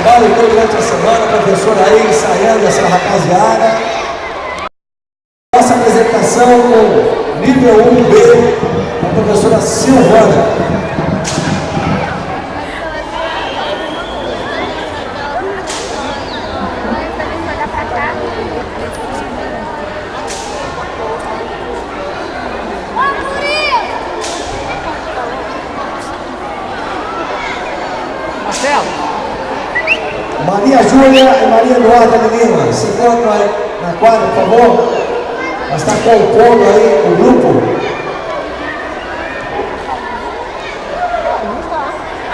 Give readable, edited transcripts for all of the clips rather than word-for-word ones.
trabalho todo durante a semana, a professora aí ensaiando essa rapaziada. Nossa apresentação com nível 1B, a professora Silvana. Maria Júlia e Maria Eduarda de Lima, se encontram aí na quadra, por favor. Ela está compondo aí o grupo.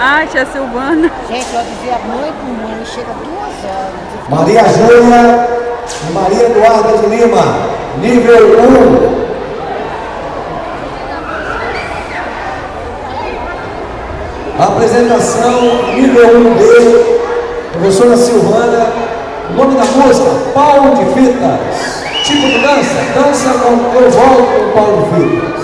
Ah, tia Silvana. Gente, eu dizia à noite, chega 2 horas. Maria Júlia e Maria Eduarda de Lima, nível 1. Apresentação, nível 1B. Professora Silvana, o nome da música, Pau de Fitas. Tipo de dança, dança com Eu Volto com Pau de Fitas.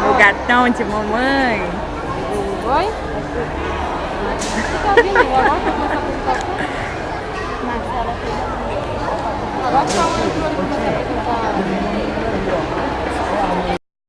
O gatão de mamãe. Oi? Tá vindo agora pra começar a apresentar. Marcela fez a música. Agora tá uma começar a apresentar.